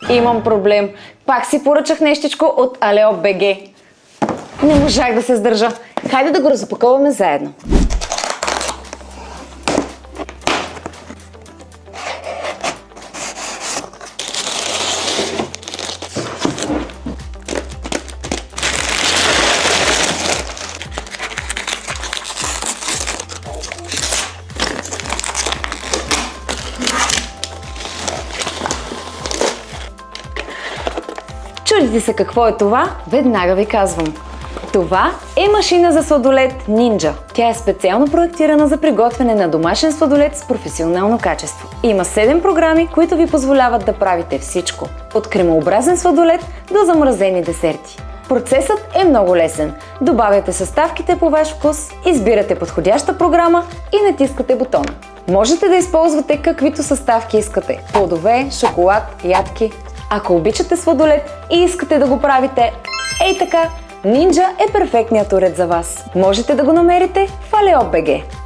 Имам проблем. Пак си поръчах нещичко от Алео БГ. Не можах да се сдържа. Хайде да го разопаковаме заедно. Чудите се какво е това? Веднага ви казвам. Това е машина за сладолед Ninja. Тя е специално проектирана за приготвяне на домашен сладолед с професионално качество. Има 7 програми, които ви позволяват да правите всичко. От кремообразен сладолед до замразени десерти. Процесът е много лесен. Добавяте съставките по ваш вкус, избирате подходяща програма и натискате бутона. Можете да използвате каквито съставки искате. Плодове, шоколад, ядки. Ако обичате сладолед и искате да го правите ей така, Ninja е перфектният уред за вас. Можете да го намерите в Алео БГ.